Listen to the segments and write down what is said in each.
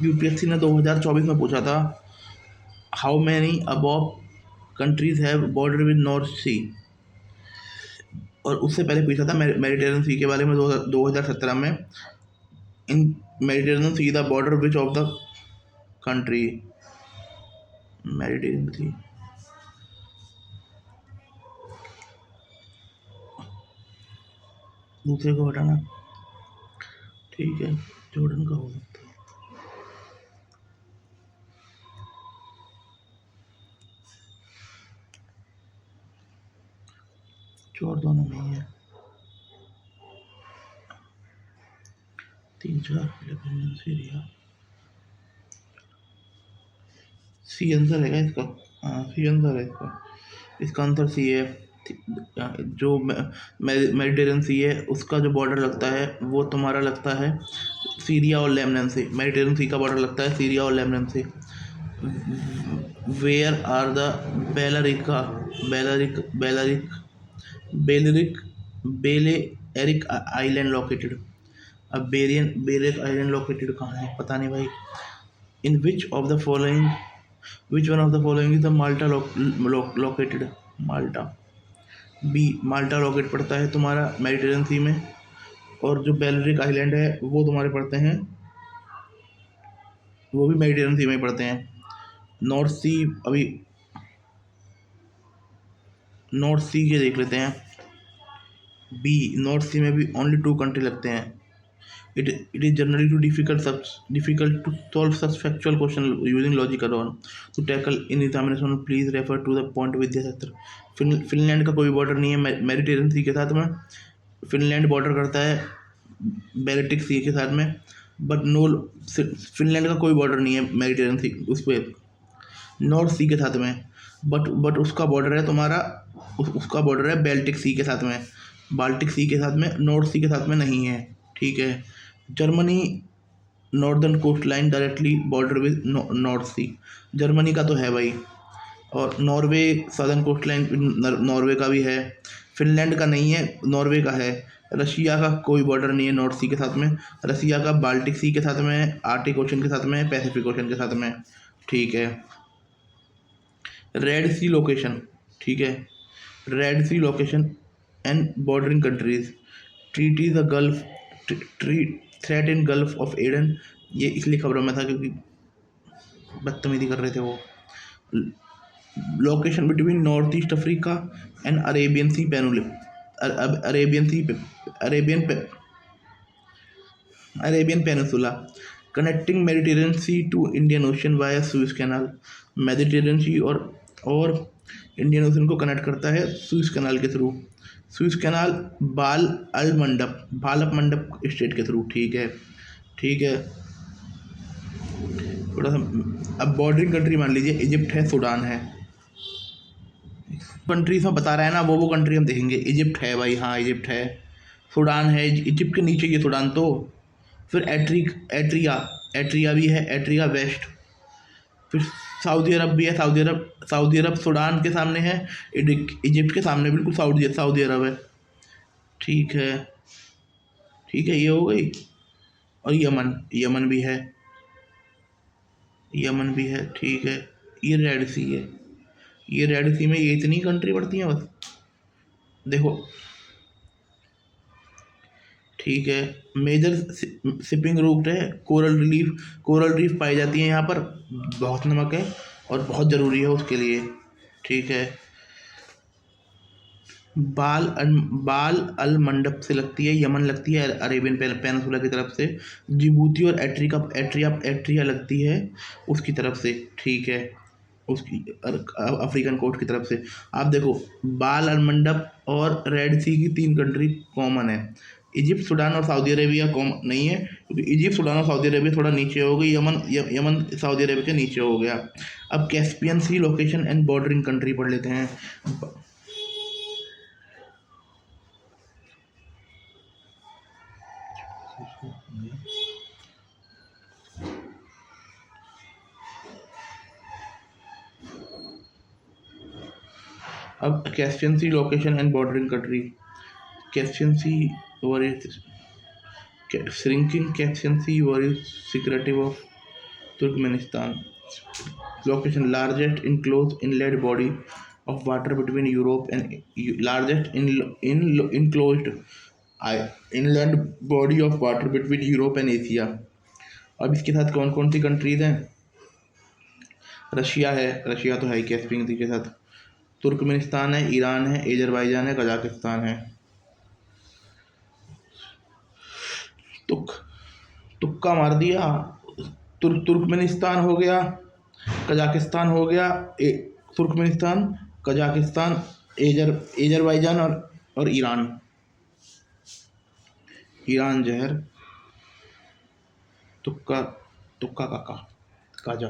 UPSC ने 2024 में पूछा था, how many above countries have border with North Sea. और उससे पहले पूछा था मेडिटेरियन सी के बारे में 2017 में, in Mediterranean Sea the border which of the country. Mediterranean Sea, दूसरे को हटाना, ठीक है, जॉर्डन का हो सकता है। चोर दोनों में ही है, 3-4 लेबनान, सीरिया। सी आंसर है इसका, हाँ सी आंसर है इसका आंसर सी है। जो मेडिटेरियन सी है उसका जो बॉर्डर लगता है वो तुम्हारा लगता है सीरिया और लेबनान से। मेडिटेरियन सी का बॉर्डर लगता है सीरिया और लेबनान से। वेयर आर द बेलारिका बेलारिक बेलारिक बेलरिक बेले एरिक आइलैंड लोकेटेड। अब बेरिक आइलैंड लोकेटेड कहाँ है पता नहीं भाई। In which one of the following is the Malta located. Malta, बी माल्टा लोकेट पड़ता है तुम्हारा मेडिटेरियन सी में, और जो बेलरिक आइलैंड है वो तुम्हारे पड़ते हैं, वो भी मेडिटेरियन सी में ही पड़ते हैं। नॉर्थ सी, अभी नॉर्थ सी के देख लेते हैं। बी, नॉर्थ सी में भी ओनली 2 कंट्री लगते हैं। It is generally too difficult to solve such factual question using logic alone. To tackle in examination, please refer to the point विद्याशास्त्र। फिनलैंड का कोई बॉर्डर नहीं है मेडिटेरियन सी के साथ में। फिनलैंड बॉर्डर करता है बैल्टिक सी के साथ में, बट नो, फिनलैंड का कोई बॉर्डर नहीं है मेडिटेरियन सी उस पर नॉर्थ सी के साथ में। बट उसका बॉर्डर है तुम्हारा, उसका बॉर्डर है बाल्टिक सी के साथ में, बाल्टिक सी के साथ में, नॉर्थ सी के साथ में नहीं है, ठीक है। Germany northern coast line directly border with North Sea, Germany का तो है भाई। और Norway southern coast line Norway का भी है। फिनलैंड का नहीं है, नॉर्वे का है। रशिया का कोई बॉर्डर नहीं है नॉर्थ सी के साथ में, रशिया का बाल्टिक सी के साथ में, आर्टिक ओशन के साथ में, पैसिफिक ओशन के साथ में, ठीक है। रेड सी लोकेशन, ठीक है, Red Sea location and bordering countries, treaty the gulf, threat in Gulf of Aden. ये इसलिए खबरों में था क्योंकि बदतमीजी कर रहे थे वो। Location between North East Africa and Arabian Sea Arabian peninsula, connecting Mediterranean Sea to Indian Ocean via Suez Canal. Mediterranean Sea और इंडियन ओशन को कनेक्ट करता है सुइस कैनाल के थ्रू। सुइस कैनाल बाल मंडप स्टेट के थ्रू, ठीक है, ठीक है। थोड़ा सा अब बॉर्डरिंग कंट्री मान लीजिए, इजिप्ट है, सूडान है। कंट्रीज में बता रहा है ना, वो कंट्री हम देखेंगे। इजिप्ट है भाई, हाँ इजिप्ट है। सूडान है, इजिप्ट के नीचे ये सूडान तो। फिर एट्रिया एट्रिया भी है, एट्रिया वेस्ट। फिर सऊदी अरब भी है, सऊदी अरब सूडान के सामने है, इजिप्ट के सामने बिल्कुल सऊदी अरब है, ठीक है, ठीक है, ये हो गई। और यमन भी है, यमन भी है, ठीक है। ये रेड सी है, ये रेड सी में ये इतनी कंट्री पड़ती हैं बस, देखो, ठीक है। मेजर शिपिंग रूट है, कोरल रीफ पाई जाती है यहाँ पर, बहुत नमक है और बहुत ज़रूरी है उसके लिए, ठीक है। बाल अल मंडप से लगती है, यमन लगती है अरेबियन पेनिनसुला की तरफ से। जिबूती और एट्रिया लगती है उसकी तरफ से, ठीक है, उसकी अफ्रीकन कोस्ट की तरफ से। आप देखो, बाल अल मंडप और रेड सी की 3 कंट्री कॉमन है। इजिप्ट, सूडान और सऊदी अरेबिया कॉमन नहीं है, क्योंकि इजिप्ट, सूडान और सऊदी अरेबिया थोड़ा नीचे हो गई, यमन सऊदी अरेबिया के नीचे हो गया। अब Caspian Sea location and bordering country पढ़ लेते हैं। अब Caspian Sea location and bordering country, Caspian Sea war is shrinking Caspian Sea war is secretive of Turkmenistan. Location largest enclose inlet body of water between Europe and largest enclosed inland body of water between Europe and Asia. अब इसके साथ कौन कौन सी countries हैं? Russia है, Russia तो है ही कैस्पियन सी के साथ। तुर्कमेनिस्तान है, ईरान है, अजरबैजान है, कजाकिस्तान है। तुक्का मार दिया। तुर्कमेनिस्तान हो गया, कजाकिस्तान हो गया, तुर्कमेनिस्तान, कजाकिस्तान, अजरबैजान और ईरान। ईरान जहर, तुक्का तुक्का काका काजा।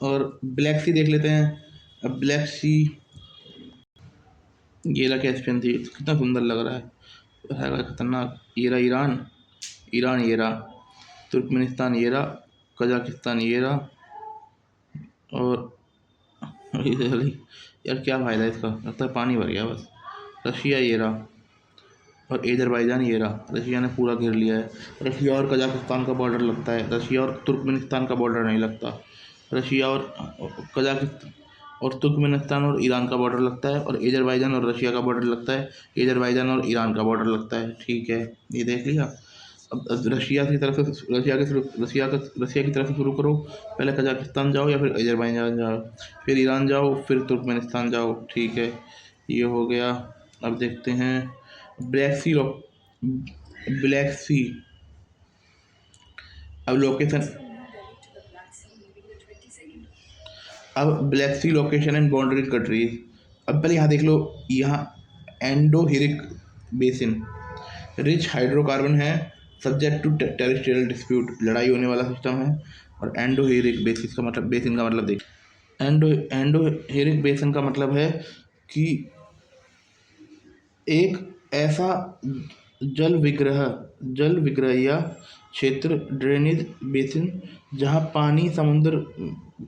और ब्लैक सी देख लेते हैं। अब ब्लैक सी ये रहा कैस्पियन सी, कितना सुंदर लग रहा है खतरनाक। ये रहा ईरान, ईरान ये रहा, तुर्कमेनिस्तान ये रहा, कजाकिस्तान ये रहा, और यार क्या फ़ायदा इसका, लगता है पानी भर गया बस। रशिया ये रहा और अजरबैजान ये रहा। रशिया ने पूरा घेर लिया है। रशिया और कजाकिस्तान का बॉर्डर लगता है, रशिया और तुर्कमेनिस्तान का बॉर्डर नहीं लगता। रशिया और कजाकिस्तान और तुर्कमेनिस्तान और ईरान का बॉर्डर लगता है, और अजरबैजान और रशिया का बॉर्डर लगता है, अजरबैजान और ईरान का बॉर्डर लगता है। ठीक है, ये देख लिया। अब रशिया की तरफ से रशिया की तरफ से शुरू करो। पहले कजाकिस्तान जाओ या फिर अजरबैजान जाओ, फिर ईरान जाओ, फिर तुर्कमेनिस्तान जाओ। ठीक है, ये हो गया। अब देखते हैं ब्लैक सी ब्लैक सी। अब लोकेशन, अब Black Sea location and boundary countries. अब पहले यहाँ देख लो, यहाँ एंडोहेरिक बेसिन रिच हाइड्रोकार्बन है, सब्जेक्ट टू टेरिस्ट्रियल डिस्प्यूट, लड़ाई होने वाला सिस्टम है। और एंडोहेरिक बेसिस का मतलब, बेसिन का मतलब देख, एंडोहेरिक बेसिन का मतलब है कि एक ऐसा जल विग्रह या क्षेत्र, ड्रेनेज बेसिन, जहाँ पानी समुद्र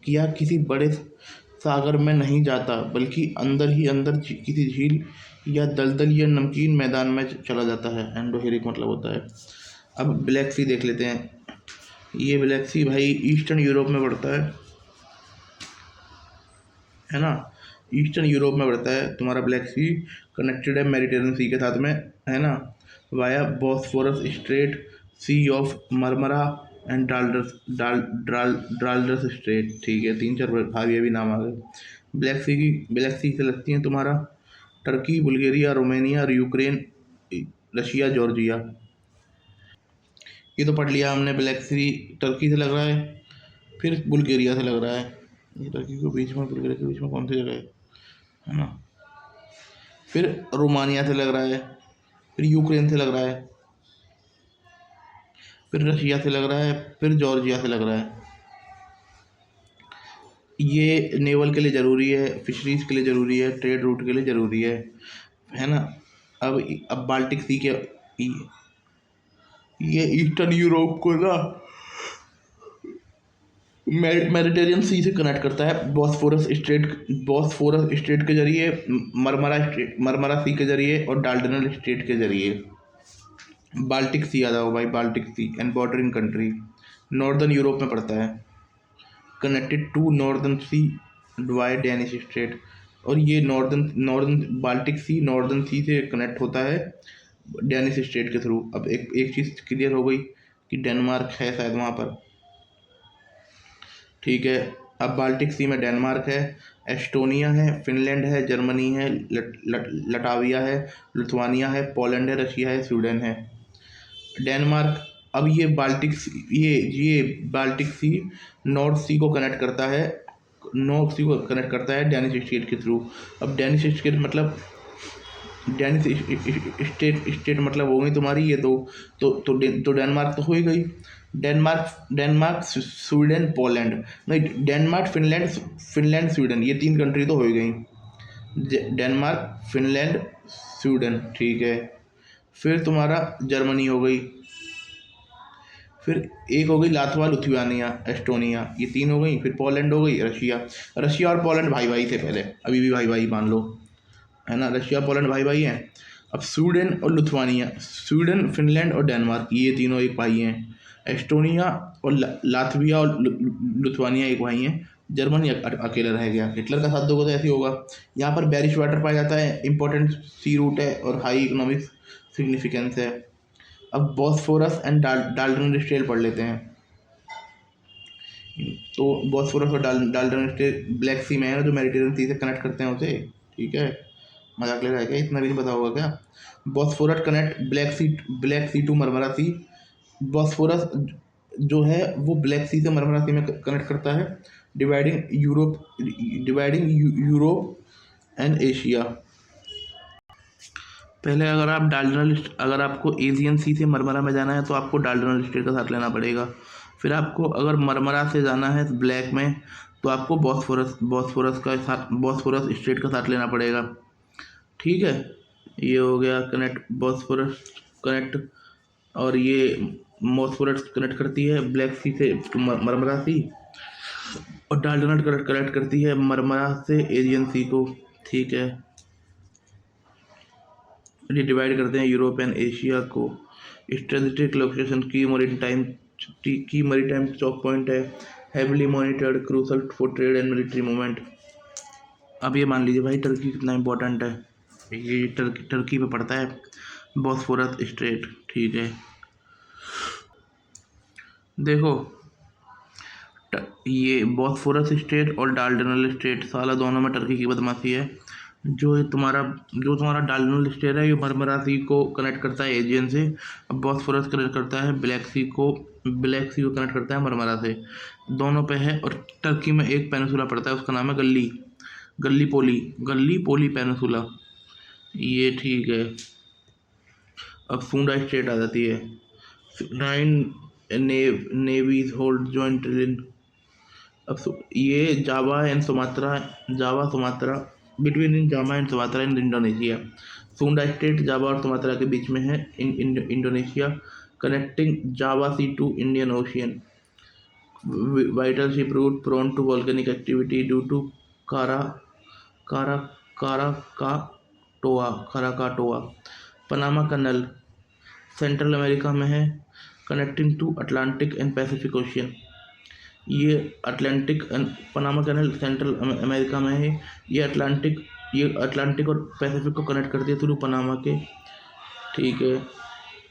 या किसी बड़े सागर में नहीं जाता, बल्कि अंदर ही अंदर किसी झील या दलदल या नमकीन मैदान में चला जाता है। एंडोहेरिक मतलब होता है। अब ब्लैक सी देख लेते हैं। ये ब्लैक सी भाई ईस्टर्न यूरोप में पड़ता है ना, ईस्टर्न यूरोप में पड़ता है तुम्हारा ब्लैक सी। कनेक्टेड है मेडिटेरियन सी के साथ में, है ना, via Bosphorus Strait, Sea of Marmara and Dardanelles Strait. ठीक है, 3-4 भाग ये भी नाम आ गए। ब्लैक सी से लगती हैं तुम्हारा टर्की, बुल्गारिया, रोमानिया और यूक्रेन, रशिया, जॉर्जिया। ये तो पढ़ लिया हमने। ब्लैक सी टर्की से लग रहा है, फिर बुल्गारिया से लग रहा है। ये टर्की के बीच में, बुल्गारिया के बीच में कौन सी जगह है ना। फिर रोमानिया से लग रहा है, फिर यूक्रेन से लग रहा है, फिर रशिया से लग रहा है, फिर जॉर्जिया से लग रहा है। ये नेवल के लिए ज़रूरी है, फिशरीज के लिए ज़रूरी है, ट्रेड रूट के लिए ज़रूरी है ना। अब बाल्टिक सी के, ये ईस्टर्न यूरोप को ना मेडिटेरियन सी से कनेक्ट करता है, बॉस्फोरस स्ट्रेट के जरिए, मरमरा सी के जरिए और डाल्डनल स्ट्रेट के जरिए। बाल्टिक सी याद आओ भाई, Baltic Sea and bordering country, northern Europe में पड़ता है। Connected to northern sea by Danish strait. और ये northern Baltic Sea northern sea से कनेक्ट होता है डेनिश स्ट्रेट के थ्रू। अब एक चीज़ क्लियर हो गई कि डेनमार्क है शायद वहाँ पर। ठीक है, अब बाल्टिक सी में डेनमार्क है, एस्टोनिया है, फिनलैंड है, जर्मनी है, लटाविया है, लिथुआनिया है, पोलैंड है, रशिया है, स्वीडन है। डेनमार्क, अब ये बाल्टिक सी नॉर्थ सी को कनेक्ट करता है डेनिश स्टेट के थ्रू। अब डेनिश स्टेट मतलब स्टेट मतलब हो गई तुम्हारी ये तो डेनमार्क तो हो ही गई। डेनमार्क स्वीडन पोलैंड, नहीं, डेनमार्क फिनलैंड स्वीडन, ये 3 कंट्री तो हो ही गई। Denmark, Finland, Sweden. ठीक है, फिर तुम्हारा जर्मनी हो गई, फिर एक हो गई लाथवा, लिथुआनिया, एस्टोनिया, ये 3 हो गई। फिर पोलैंड हो गई, रशिया और पोलैंड भाई भाई थे पहले, अभी भी भाई भाई मान लो, है ना। रशिया पोलैंड भाई भाई हैं। अब स्वीडन और लिथुआनिया, स्वीडन, फिनलैंड और डेनमार्क, ये तीनों एक भाई हैं। एस्टोनिया और लातविया और लिथुआनिया एक भाई हैं। जर्मनी अकेला रह गया। हिटलर का साथ दोगे तो ऐसे ही होगा। यहाँ पर बैरिश वाटर पाया जाता है, इंपॉर्टेंट सी रूट है और हाई इकोनॉमिक सिग्निफिकेंस है। अब बॉस्फोरस एंड डाल्टन स्ट्रेट पढ़ लेते हैं। तो बॉस्फोरस और डाल्टन स्ट्रेट ब्लैक सी में है ना, जो मेडिटेरियन सी से कनेक्ट करते हैं उसे। ठीक है, मजाक ले रहा है क्या? इतना भी नहीं पता होगा क्या? Bosphorus connect Black Sea to Marmara Sea. Bosphorus जो है वो ब्लैक सी से मरमरा सी में कनेक्ट करता है, डिवाइडिंग यूरोप एंड एशिया। पहले अगर आपको एशियन सी से मरमरा में जाना है तो आपको डाल्टन स्ट्रेट का साथ लेना पड़ेगा। फिर आपको अगर मरमरा से जाना है ब्लैक में तो आपको बॉस्फोरस स्ट्रेट का साथ लेना पड़ेगा। ठीक है, ये हो गया कनेक्ट, बॉस्फोरस कनेक्ट, और ये बॉस्फोरस कनेक्ट करती है ब्लैक सी से मरमरा सी, और डाल्टन कनेक्ट करती है मरमरा से एशियन सी को। ठीक है, ये डिवाइड करते हैं यूरोप एंड एशिया को। स्ट्रेटेजिक लोकेशन की मरीटाइम चौक पॉइंट है, heavily monitored, crucial for trade and military movement. अब ये मान लीजिए भाई टर्की कितना इंपॉर्टेंट है। ये टर्की पे पड़ता है बॉस्फोरस स्ट्रेट। ठीक है, देखो ये बॉस्फोरस स्ट्रेट और डाल्टनल स्ट्रेट साला दोनों में टर्की की बदमाशी है। जो तुम्हारा डाल्टनल स्ट्रेट है ये मरमरा सी को कनेक्ट करता है एजियन से। अब बॉस्फोरस कनेक्ट करता है ब्लैक सी को कनेक्ट करता है मरमरा से। दोनों पे है, और टर्की में एक पेनिसुला पड़ता है, उसका नाम है गल्ली पोली पेनिसुला। ये ठीक है। अब सुंडा स्ट्रेट आ जाती है। 9 नेवीज होल्ड जॉइंट इन। अब ये Java Sumatra between in Java and Sumatra in Indonesia. Sunda state Java और सुमात्रा के बीच में है in Indonesia, connecting Java Sea to Indian Ocean. Vital ship route prone to volcanic activity due to Kara Kara Krakatoa. Panama canal Central America में है, connecting to Atlantic and Pacific Ocean. ये Panama canal Central America में है। ये Atlantic और Pacific को connect करती है थ्रू पनामा के। ठीक है,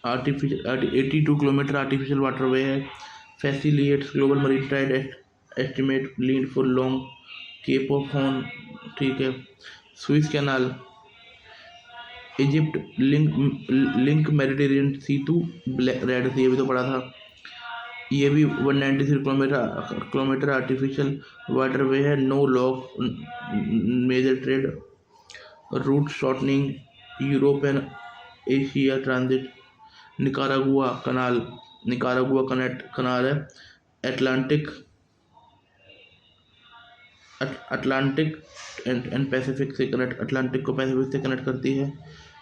82 किलोमीटर आर्टिफिशियल वाटरवे है, facilitates global marine tide estimate lead for long Cape of Horn. ठीक है, Suez Canal Egypt link Mediterranean Sea to Red Sea, ये भी तो पड़ा था। ये भी 193 किलोमीटर आर्टिफिशियल वाटरवे है, no lock major trade route shortening Europe and Asia transit. Nicaragua canal है, अटलांटिक एंड पैसिफिक से कनेक्ट, अटलांटिक को पैसिफिक से कनेक्ट करती है।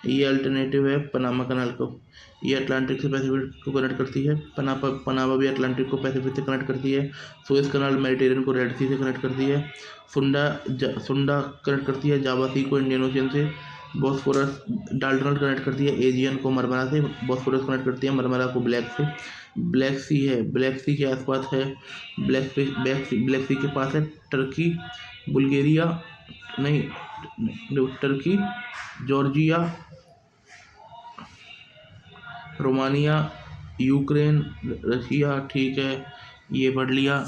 ये अल्टरनेटिव है पनामा कनाल को। ये अटलांटिक से पैसिफिक को कनेक्ट करती है। पनामा भी अटलांटिक को पैसिफिक से कनेक्ट करती है। सुएज कनाल मेडिटेरियन को रेड सी से कनेक्ट करती है। सुंडा कनेक्ट करती है जावा सी को इंडियन ओशियन से। बॉस्फोरस डाल्टनल कनेक्ट करती है एजियन को मरमरा से। बॉस्फोरस कनेक्ट करती है मरमरा को ब्लैक से। ब्लैक सी के आसपास है, ब्लैक सी के पास है टर्की, बुल्गारिया नहीं, Turkey, Georgia, Romania, Ukraine, Russia. ठीक है, ये पढ़ लिया।